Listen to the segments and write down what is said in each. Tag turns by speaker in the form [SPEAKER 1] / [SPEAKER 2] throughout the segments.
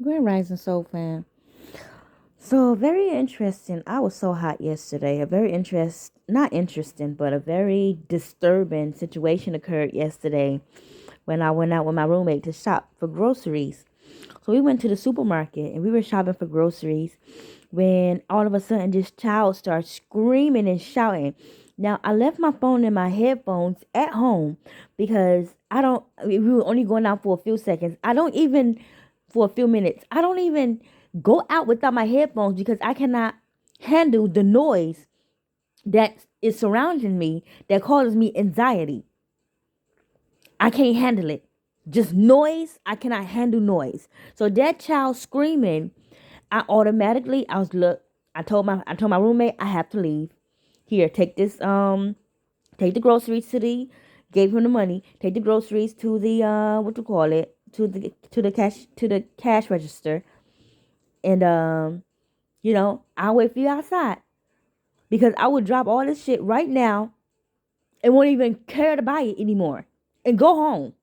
[SPEAKER 1] Grand Rising Soul Fam. So very interesting. I was so hot yesterday. A very not interesting, but a very disturbing situation occurred yesterday when I went out with my roommate to shop for groceries. So we went to the supermarket and we were shopping for groceries when all of a sudden this child starts screaming and shouting. Now I left my phone and my headphones at home because we were only going out for a few seconds. I don't even for a few minutes. I don't even go out without my headphones because I cannot handle the noise that is surrounding me that causes me anxiety. I can't handle it. Just noise, I cannot handle noise. So that child screaming, I was look, I told my roommate I have to leave. Here, take the groceries to the gave him the money. Take the groceries to the what you call it? To the cash register. And I'll wait for you outside. Because I would drop all this shit right now and won't even care to buy it anymore. And go home.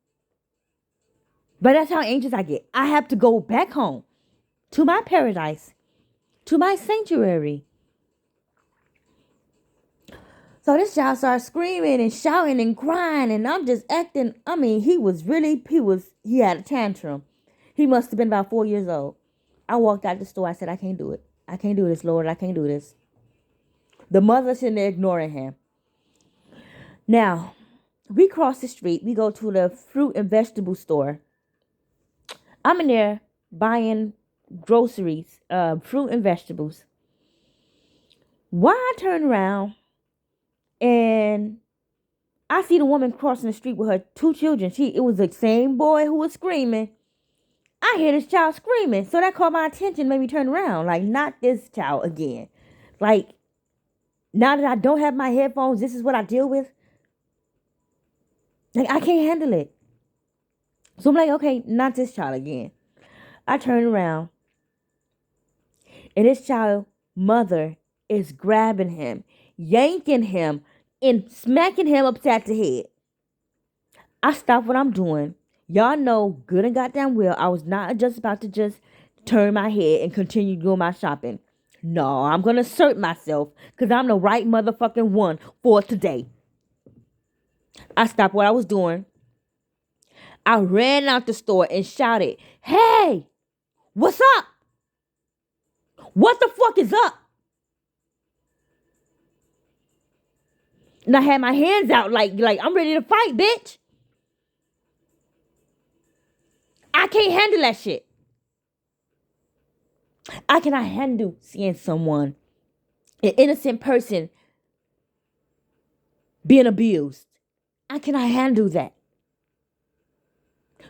[SPEAKER 1] But that's how anxious I get. I have to go back home to my paradise, to my sanctuary. So this child started screaming and shouting and crying, and I'm just acting. I mean, he had a tantrum. He must have been about 4 years old. I walked out the store. I said, I can't do it. I can't do this, Lord. I can't do this. The mother's sitting there ignoring him. Now, we cross the street. We go to the fruit and vegetable store. I'm in there buying groceries, fruit and vegetables. Why I turn around and I see the woman crossing the street with her two children. It was the same boy who was screaming. I hear this child screaming. So that caught my attention, made me turn around. Like, not this child again. Like, now that I don't have my headphones, this is what I deal with. Like, I can't handle it. So I'm like, okay, not this child again. I turn around. And this child mother is grabbing him, yanking him, and smacking him upside the head. I stop what I'm doing. Y'all know good and goddamn well I was not just about to just turn my head and continue doing my shopping. No, I'm gonna assert myself because I'm the right motherfucking one for today. I stopped what I was doing. I ran out the store and shouted, "Hey, what's up? What the fuck is up?" And I had my hands out like I'm ready to fight, bitch. I can't handle that shit. I cannot handle seeing someone, an innocent person, being abused. I cannot handle that.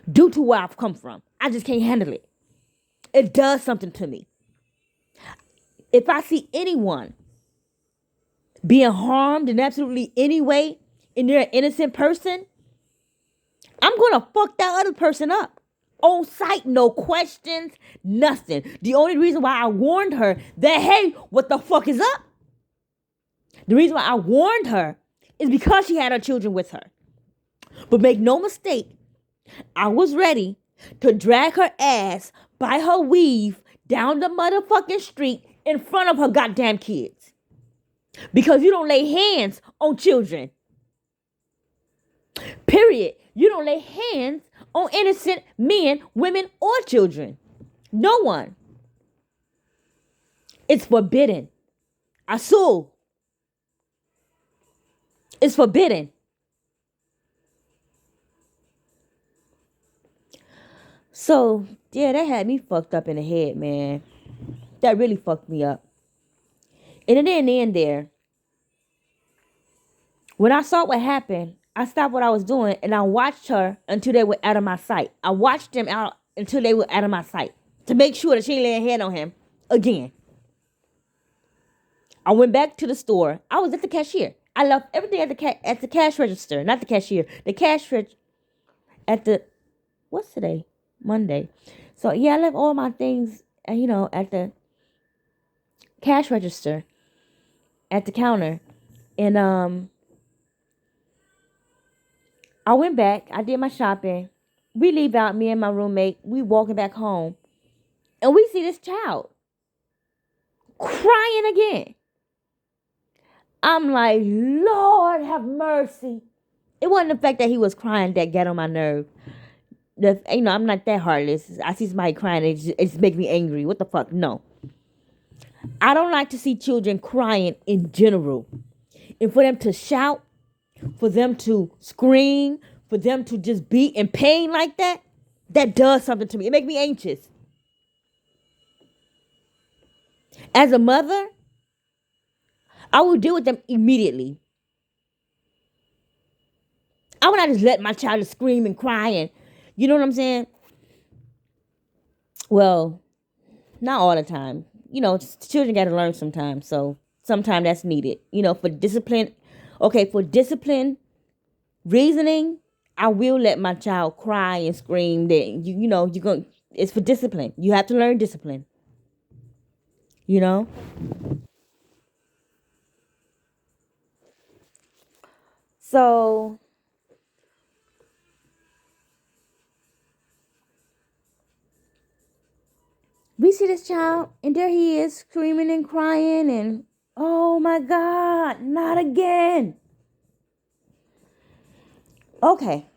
[SPEAKER 1] Due to where I've come from, I just can't handle it. It does something to me. If I see anyone being harmed in absolutely any way and they're an innocent person, I'm gonna fuck that other person up. On sight, no questions, nothing. The only reason why I warned her that, hey, what the fuck is up? The reason why I warned her is because she had her children with her. But make no mistake, I was ready to drag her ass by her weave down the motherfucking street in front of her goddamn kids. Because you don't lay hands on children. Period. You don't lay hands on innocent men, women, or children. No one. It's forbidden. Asul. It's forbidden. So, yeah, that had me fucked up in the head, man. That really fucked me up. And it didn't end there. When I saw what happened, I stopped what I was doing and I watched her until they were out of my sight. I watched them out until they were out of my sight to make sure that she ain't laying a hand on him again. I went back to the store. I was at the cashier. I left everything at the cash register, not the cashier. The cash register at the what's today? Monday. So yeah, I left all my things, at the cash register at the counter, and I went back. I did my shopping. We leave out, me and my roommate. We walking back home. And we see this child crying again. I'm like, Lord have mercy. It wasn't the fact that he was crying that got on my nerve. I'm not that heartless. I see somebody crying, it's making me angry. What the fuck? No. I don't like to see children crying in general. And for them to shout, for them to scream, for them to just be in pain like that, that does something to me. It makes me anxious. As a mother, I will deal with them immediately. I would not just let my child scream and cry and, you know what I'm saying? Well, not all the time. Children got to learn sometimes. So sometimes that's needed. For discipline. Okay, for discipline reasoning, I will let my child cry and scream. That you're going. It's for discipline. You have to learn discipline. So we see this child, and there he is screaming and crying, and oh my God, not again. Okay.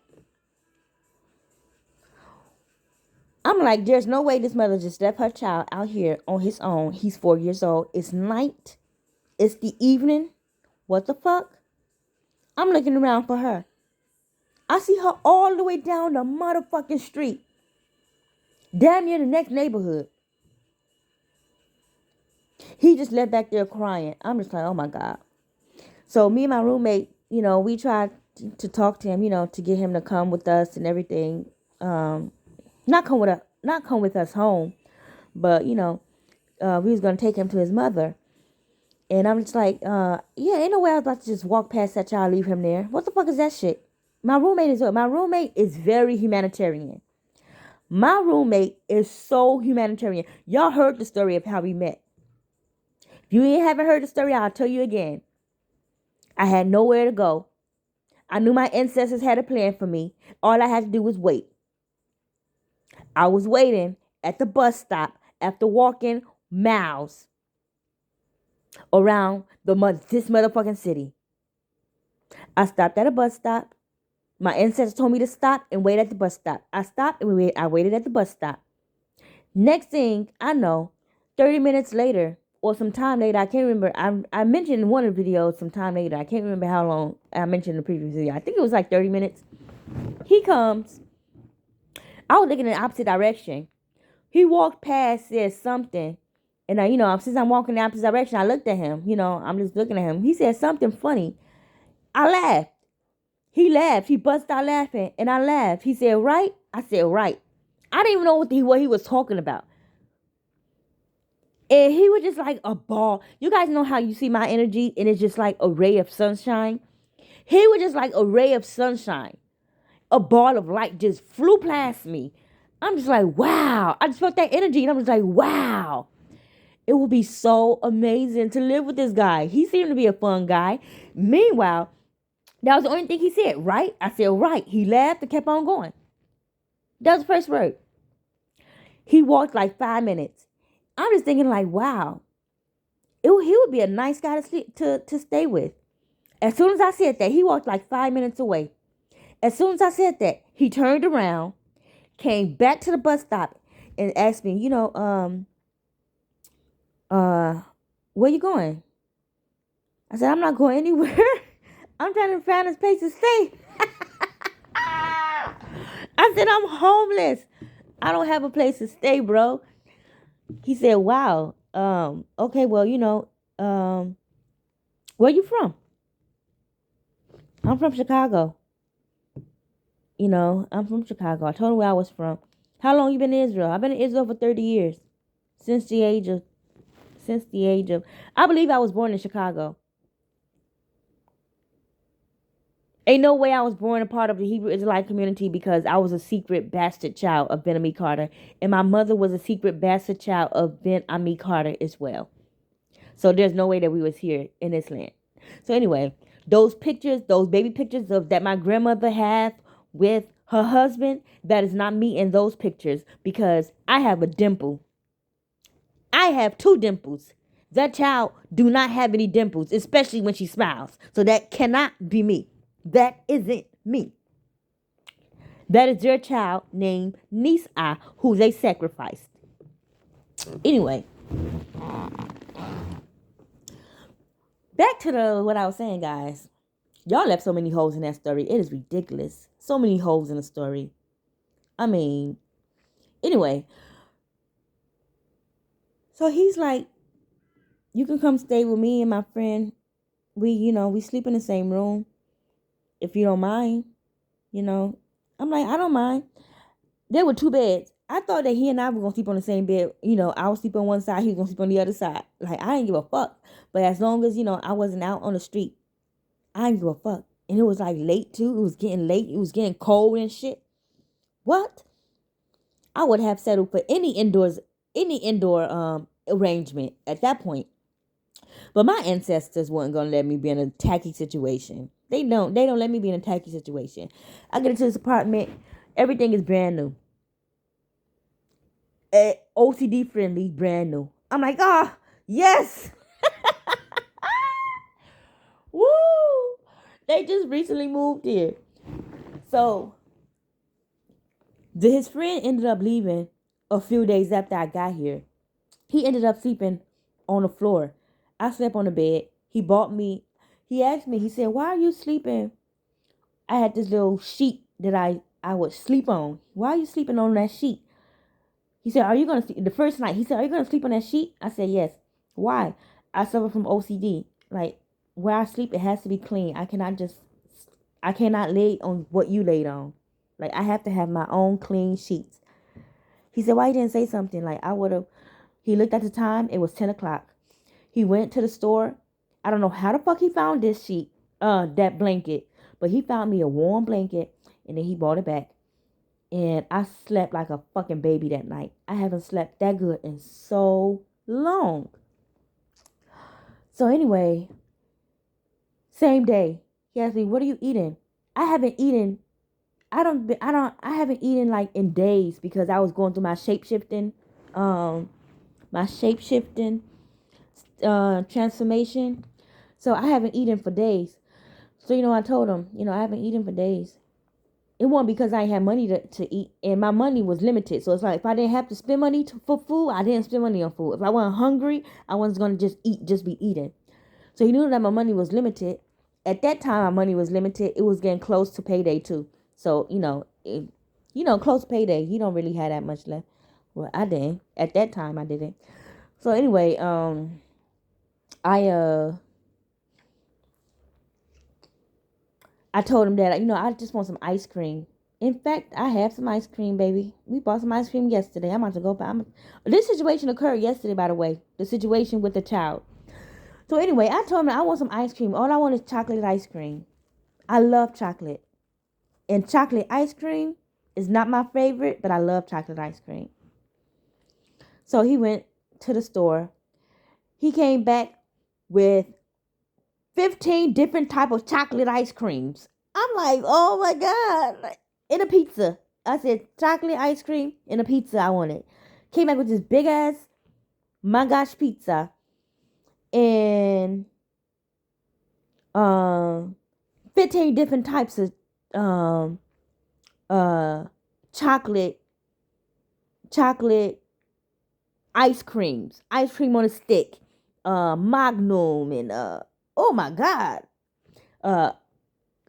[SPEAKER 1] I'm like, there's no way this mother just left her child out here on his own. He's 4 years old. It's night. It's the evening. What the fuck? I'm looking around for her. I see her all the way down the motherfucking street. Damn near the next neighborhood. He just left back there crying. I'm just like, oh my God. So me and my roommate, we tried to talk to him, to get him to come with us and everything. Not come with us home, but we was gonna take him to his mother. And I'm just like, yeah, ain't no way I was about to just walk past that child, leave him there. What the fuck is that shit? My roommate is very humanitarian. My roommate is so humanitarian. Y'all heard the story of how we met. If you haven't heard the story, I'll tell you again. I had nowhere to go. I knew my ancestors had a plan for me. All I had to do was wait. I was waiting at the bus stop after walking miles around this motherfucking city. I stopped at a bus stop. My ancestors told me to stop and wait at the bus stop. I stopped and I waited at the bus stop. Next thing I know, 30 minutes later or some time later, I can't remember. I mentioned in one of the videos some time later. I can't remember how long I mentioned in the previous video. I think it was like 30 minutes. He comes. I was looking in the opposite direction. He walked past, said something. And since I'm walking in the opposite direction, I looked at him. I'm just looking at him. He said something funny. I laughed. He laughed. He busted out laughing. And I laughed. He said, right? I said, right. I didn't even know what he was talking about. And he was just like a ball. You guys know how you see my energy and it's just like a ray of sunshine? He was just like a ray of sunshine. A ball of light just flew past me. I'm just like, wow. I just felt that energy and I'm just like, wow. It would be so amazing to live with this guy. He seemed to be a fun guy. Meanwhile, that was the only thing he said, right? I said, right. He laughed and kept on going. That was the first word. He walked like 5 minutes. I'm just thinking like, wow. He would be a nice guy to stay with. As soon as I said that, he walked like 5 minutes away. As soon as I said that, he turned around, came back to the bus stop and asked me, where you going? I said, I'm not going anywhere. I'm trying to find a place to stay. I said, I'm homeless. I don't have a place to stay, bro. He said, wow. Okay, well, where you from? I'm from Chicago. I'm from Chicago. I told him where I was from. How long you been in Israel? I've been in Israel for 30 years. Since the age of, I believe I was born in Chicago. Ain't no way I was born a part of the Hebrew Israelite community because I was a secret bastard child of Ben Ami Carter. And my mother was a secret bastard child of Ben Ami Carter as well. So there's no way that we was here in this land. So anyway, those pictures, those baby pictures that my grandmother had with her husband, that is not me in those pictures because I have a dimple. I have 2 dimples. That child do not have any dimples, especially when she smiles. So that cannot be me. That isn't me. That is your child named Nisa, who they sacrificed. Anyway, back to what I was saying, guys. Y'all left so many holes in that story. It is ridiculous. So many holes in the story. I mean, anyway. So he's like, you can come stay with me and my friend. We sleep in the same room. If you don't mind, I'm like, I don't mind. There were 2 beds. I thought that he and I were going to sleep on the same bed. I would sleep on one side. He was going to sleep on the other side. Like, I didn't give a fuck. But as long as, I wasn't out on the street, I didn't give a fuck. And it was like late too. It was getting late. It was getting cold and shit. What? I would have settled for any indoor arrangement at that point. But my ancestors weren't gonna let me be in a tacky situation. They don't let me be in a tacky situation. I get into this apartment, everything is brand new. OCD friendly, brand new. I'm like, yes. Woo! They just recently moved here. So his friend ended up leaving a few days after I got here. He ended up sleeping on the floor. I slept on the bed. He asked me, he said, why are you sleeping? I had this little sheet that I would sleep on. Why are you sleeping on that sheet? He said, are you going to sleep? The first night, he said, are you going to sleep on that sheet? I said, yes. Why? I suffer from OCD. Like, where I sleep, it has to be clean. I cannot lay on what you laid on. Like, I have to have my own clean sheets. He said, why you didn't say something? Like, I would have. He looked at the time. It was 10 o'clock. He went to the store. I don't know how the fuck he found this sheet, that blanket. But he found me a warm blanket, and then he brought it back. And I slept like a fucking baby that night. I haven't slept that good in so long. So anyway, same day, he asked me, what are you eating? I haven't eaten like in days because I was going through my shape-shifting transformation. So I haven't eaten for days. So, I told him, I haven't eaten for days. It wasn't because I had money to eat, and my money was limited. So it's like if I didn't have to spend money for food, I didn't spend money on food. If I wasn't hungry, I wasn't going to just be eating. So he knew that my money was limited. At that time, my money was limited. It was getting close to payday too. So, close to payday, he don't really have that much left. Well, I didn't. At that time, I didn't. So anyway, I told him that, I just want some ice cream. In fact, I have some ice cream, baby. We bought some ice cream yesterday. I'm about to go buy. This situation occurred yesterday, by the way. The situation with the child. So anyway, I told him I want some ice cream. All I want is chocolate ice cream. I love chocolate. And chocolate ice cream is not my favorite, but I love chocolate ice cream. So he went to the store. He came back with 15 different type of chocolate ice creams. I'm like, oh my God. In a pizza. I said, chocolate ice cream in a pizza I wanted. Came back with this big ass, my gosh, pizza. And 15 different types of chocolate ice creams. Ice cream on a stick. Magnum and oh my God.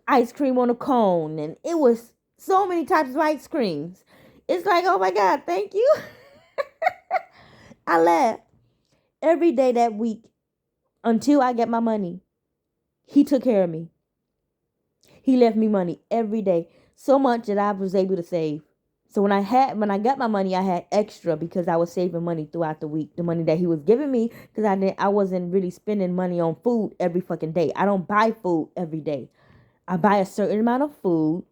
[SPEAKER 1] Ice cream on a cone. And it was so many types of ice creams. It's like, oh my God, thank you. I laughed every day that week until I get my money. He took care of me. He left me money every day. So much that I was able to save. So when I got my money, I had extra because I was saving money throughout the week. The money that he was giving me, because I wasn't really spending money on food every fucking day. I don't buy food every day. I buy a certain amount of food,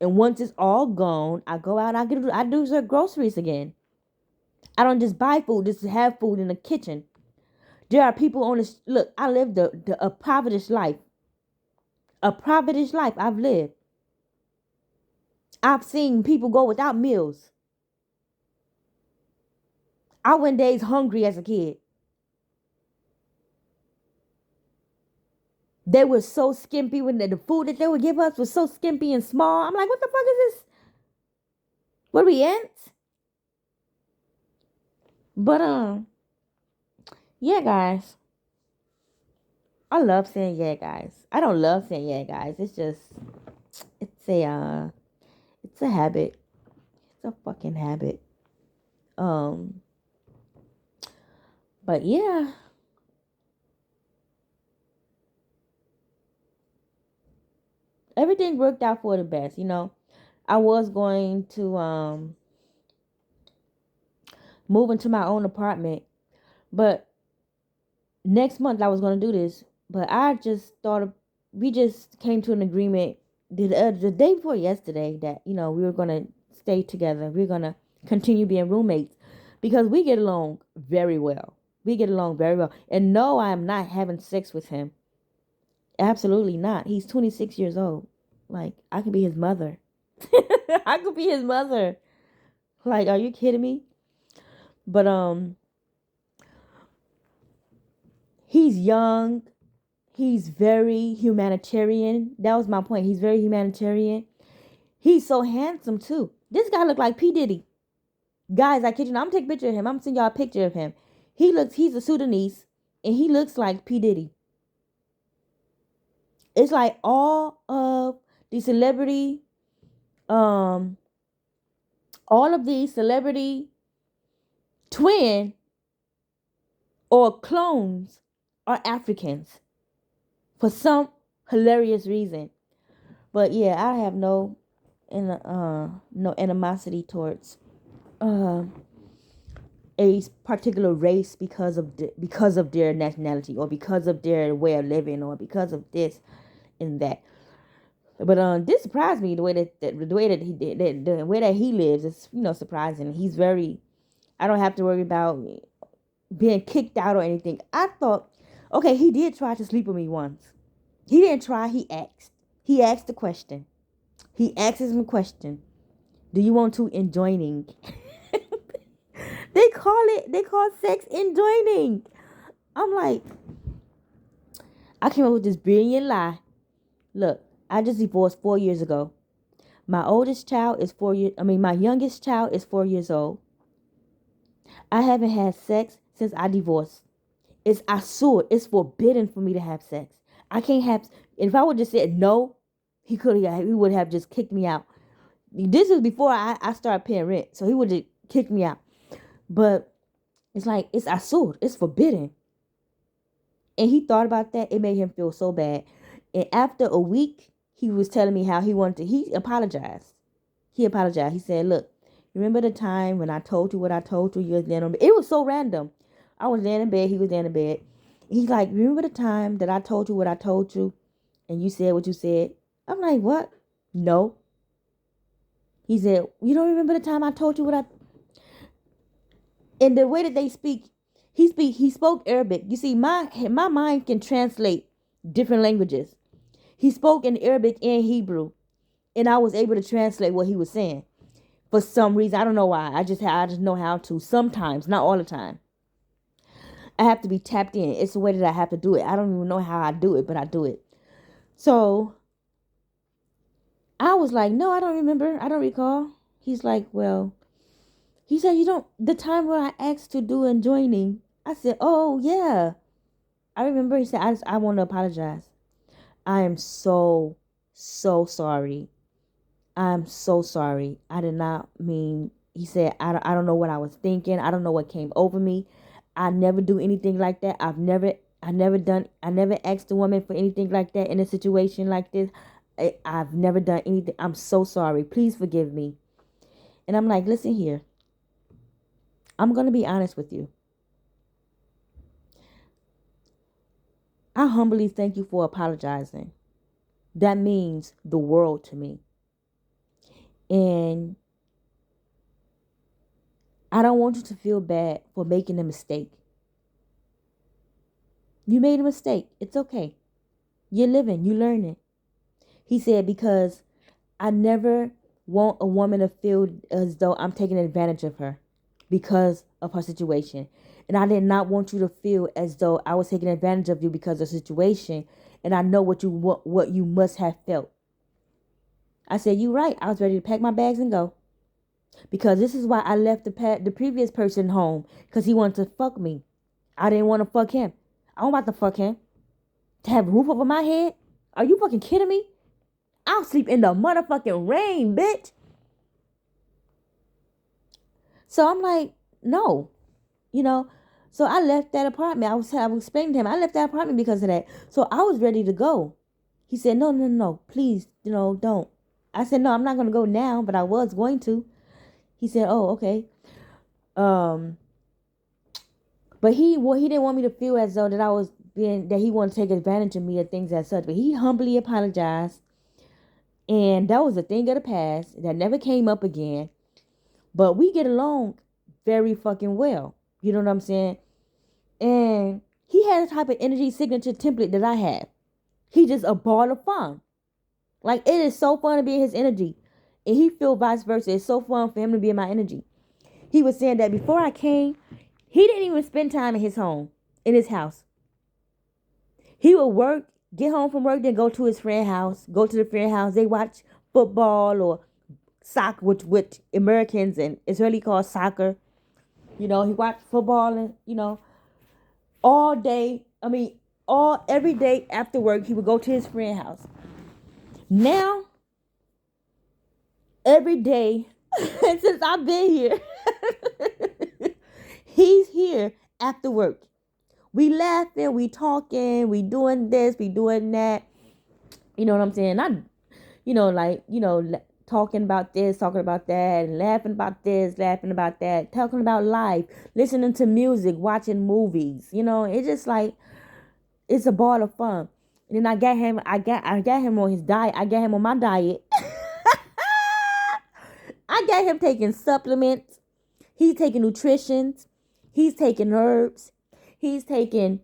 [SPEAKER 1] and once it's all gone, I go out and I do the groceries again. I don't just buy food, just to have food in the kitchen. There are people on this. Look, I lived a poverty life. A poverty life I've lived. I've seen people go without meals. I went days hungry as a kid. They were so skimpy when the food that they would give us was so skimpy and small. I'm like, what the fuck is this? What are we ants? But yeah, guys. I love saying yeah, guys. I don't love saying yeah, guys. It's just it's a habit. It's a fucking habit. Um, but yeah, everything worked out for the best. I was going to move into my own apartment, but next month I was going to do this. But I just thought we just came to an agreement the day before yesterday that we were going to stay together. We are going to continue being roommates because we get along very well. We get along very well. And no, I am not having sex with him. Absolutely not. He's 26 years old. Like, I could be his mother. I could be his mother. Like, are you kidding me? But he's young. He's very humanitarian. That was my point. He's very humanitarian. He's so handsome too. This guy looked like P. Diddy. Guys, I kid you not, I'm gonna take a picture of him. I'm gonna send y'all a picture of him. He's a Sudanese and he looks like P. Diddy. It's like all of the celebrity, all of these celebrity twin or clones are Africans for some hilarious reason. But yeah, I have no animosity towards a particular race because of their nationality or because of their way of living or because of this and that. But this surprised me the way that he did the way that he lives is surprising. He's very. I don't have to worry about being kicked out or anything. I thought, okay, he did try to sleep with me once. He didn't try. He asked. He asked the question. He asks him a question. Do you want to enjoining? They call sex enjoining. I'm like, I came up with this brilliant lie. Look, I just divorced 4 years ago. My youngest child is 4 years old. I haven't had sex since I divorced. It's forbidden for me to have sex. I can't have, if I would just said no, he would have just kicked me out. This is before I started paying rent, so he would have kicked me out. But it's like, it's asur, it's forbidden. And he thought about that. It made him feel so bad. And after a week, he was telling me how he apologized. He said, look, remember the time when I told you what I told you? You was laying on bed. It was so random. I was laying in bed. He was laying in bed. He's like, remember the time that I told you what I told you? And you said what you said? I'm like, what? No. He said, you don't remember the time I told you what I... And the way that they speak, he spoke Arabic. You see, my mind can translate different languages. He spoke in Arabic and Hebrew, and I was able to translate what he was saying. For some reason, I don't know why. I just know how to sometimes, not all the time. I have to be tapped in. It's the way that I have to do it. I don't even know how I do it, but I do it. So I was like, no, I don't remember. I don't recall. He's like, well, he said, the time when I asked to do and joining, I said, oh, yeah. I remember. He said, I want to apologize. I am so, so sorry. I'm so sorry. I did not mean, he said, I don't know what I was thinking. I don't know what came over me. I never do anything like that. I never asked a woman for anything like that in a situation like this. I've never done anything. I'm so sorry. Please forgive me. And I'm like, listen here. I'm going to be honest with you. I humbly thank you for apologizing. That means the world to me. And I don't want you to feel bad for making a mistake. You made a mistake. It's okay. You're living. You're learning. He said, because I never want a woman to feel as though I'm taking advantage of her. because of her situation. And I did not want you to feel as though I was taking advantage of you because of the situation. And I know what you must have felt. I said, "You right." I was ready to pack my bags and go. Because this is why I left the previous person home. Because he wanted to fuck me. I didn't want to fuck him. I don't want to fuck him. To have a roof over my head? Are you fucking kidding me? I'll sleep in the motherfucking rain, bitch. So I'm like, no. You know, so I left that apartment. I was explaining to him, I left that apartment because of that. So I was ready to go. He said, no, no, no, please, don't. I said, no, I'm not going to go now, but I was going to. He said, oh, okay. But he didn't want me to feel as though that he wanted to take advantage of me or things as such. But he humbly apologized. And that was a thing of the past that never came up again. But we get along very fucking well. You know what I'm saying? And he had a type of energy signature template that I have. He just a ball of fun. Like, it is so fun to be in his energy. And he feel vice versa. It's so fun for him to be in my energy. He was saying that before I came, he didn't even spend time in his house. He would work, get home from work, then go to his friend's house, go to the friend's house. They watch football or soccer, which Americans and Israeli call soccer. He watched football and, all day. Every day after work, he would go to his friend's house. Now, every day since I've been here, he's here after work. We laughing, we talking, we doing this, we doing that. You know what I'm saying? Talking about this, talking about that, and laughing about this, laughing about that, talking about life, listening to music, watching movies. It's just like, it's a ball of fun. And then I got him on his diet. I got him on my diet. I got him taking supplements. He's taking nutritions. He's taking herbs. He's taking,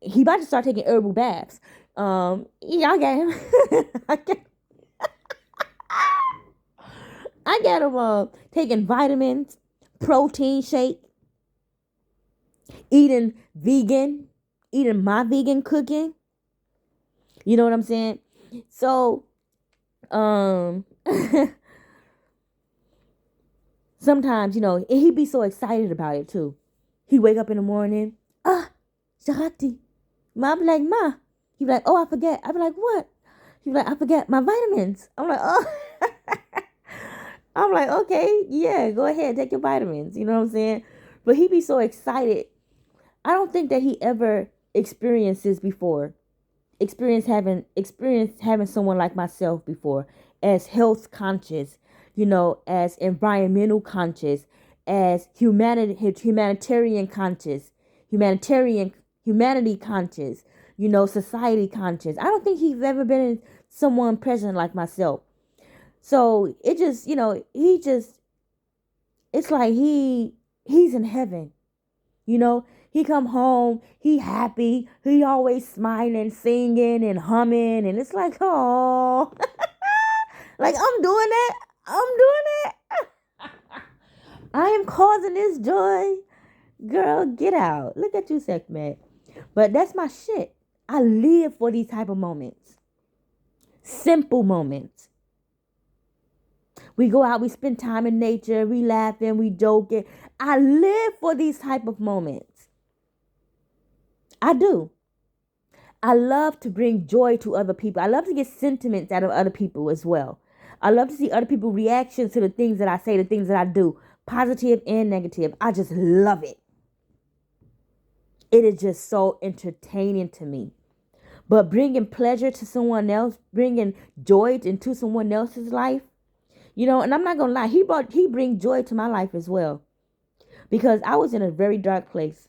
[SPEAKER 1] he about to start taking herbal baths. Yeah, I got him. I got him taking vitamins, protein shake, eating my vegan cooking. You know what I'm saying? So, sometimes, he'd be so excited about it too. He wake up in the morning, Shahati. Ma, be like, Ma. He be like, oh, I forget. I be like, what? He be like, I forget my vitamins. I'm like, oh. I'm like, okay, yeah, go ahead, take your vitamins. You know what I'm saying? But he be so excited. I don't think that he ever experienced this before. Experienced having someone like myself before, as health conscious, as environmental conscious, as humanitarian conscious, humanity conscious, society conscious. I don't think he's ever been in someone present like myself. So it just, it's like he's in heaven. He come home, he happy, he always smiling, singing and humming, and it's like, oh, like I'm doing it. I am causing this joy. Girl, get out. Look at you, Sekhmet. But that's my shit. I live for these type of moments. Simple moments. We go out, we spend time in nature, we laughing, we joking. I live for these type of moments. I do. I love to bring joy to other people. I love to get sentiments out of other people as well. I love to see other people's reactions to the things that I say, the things that I do, positive and negative. I just love it. It is just so entertaining to me. But bringing pleasure to someone else, bringing joy into someone else's life, and I'm not going to lie, he bring joy to my life as well. Because I was in a very dark place.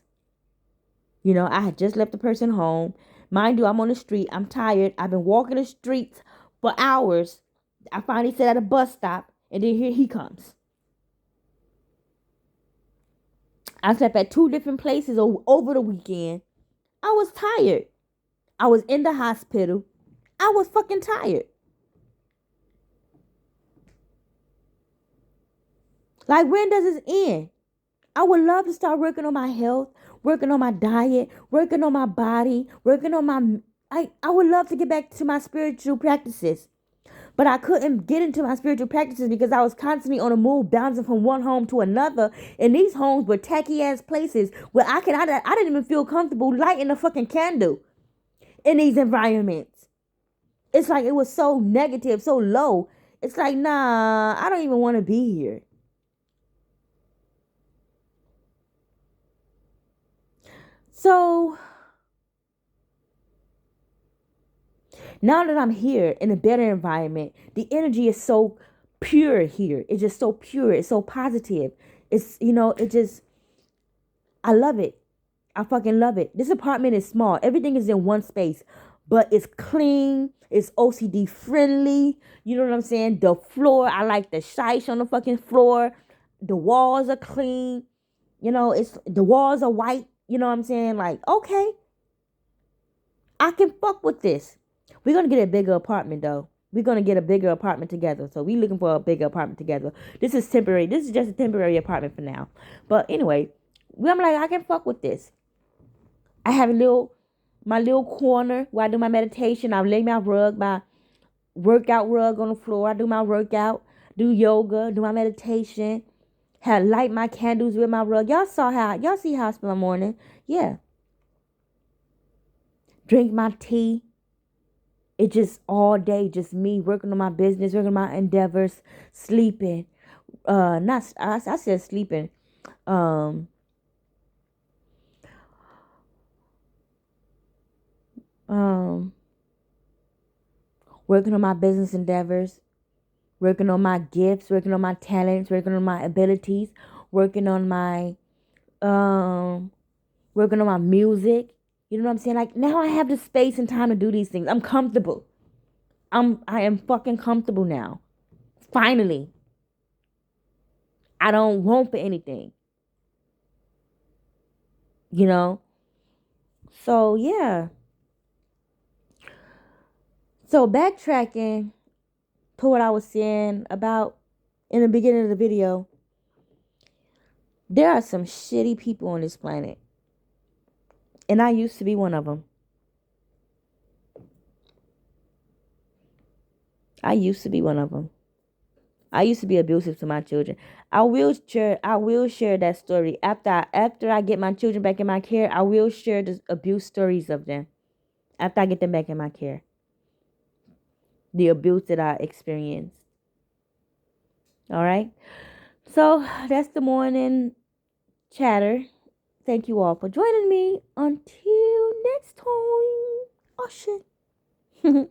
[SPEAKER 1] I had just left the person home. Mind you, I'm on the street. I'm tired. I've been walking the streets for hours. I finally sat at a bus stop, and then here he comes. I slept at 2 different places over the weekend. I was tired. I was in the hospital. I was fucking tired. Like, when does this end? I would love to start working on my health, working on my diet, working on my body, working on my. I would love to get back to my spiritual practices. But I couldn't get into my spiritual practices because I was constantly on the move, bouncing from one home to another. And these homes were tacky ass places where I didn't even feel comfortable lighting a fucking candle in these environments. It's like it was so negative, so low. It's like, nah, I don't even want to be here. So now that I'm here in a better environment, the energy is so pure here. It's just so pure. It's so positive. It's, it just, I love it. I fucking love it. This apartment is small. Everything is in one space, but it's clean. It's OCD friendly. You know what I'm saying? The floor, I like the shice on the fucking floor. The walls are clean. It's the walls are white. You know what I'm saying? Like, okay, I can fuck with this. We're gonna get a bigger apartment though. We're gonna get a bigger apartment together. So we looking for a bigger apartment together. This is temporary. This is just a temporary apartment for now. But anyway, I'm like, I can fuck with this. I have my little corner where I do my meditation. I lay my workout rug on the floor. I do my workout, do yoga, do my meditation, light my candles with my rug. Y'all see how I spend my morning. Yeah. Drink my tea. It's just all day, just me working on my business, working on my endeavors, sleeping. Not I said sleeping. Um, um, Working on my business endeavors, working on my gifts, working on my talents, working on my abilities, working on my um, working on my music. You know what I'm saying? Like now I have the space and time to do these things. I'm comfortable. I am fucking comfortable now. Finally. I don't want for anything. You know? So yeah. So backtracking to what I was saying about in the beginning of the video, there are some shitty people on this planet. And I used to be one of them. I used to be one of them. I used to be abusive to my children. I will share that story after I get my children back in my care. I will share the abuse stories of them after I get them back in my care. The abuse that I experienced. All right. So that's the morning chatter. Thank you all for joining me. Until next time. Oh shit.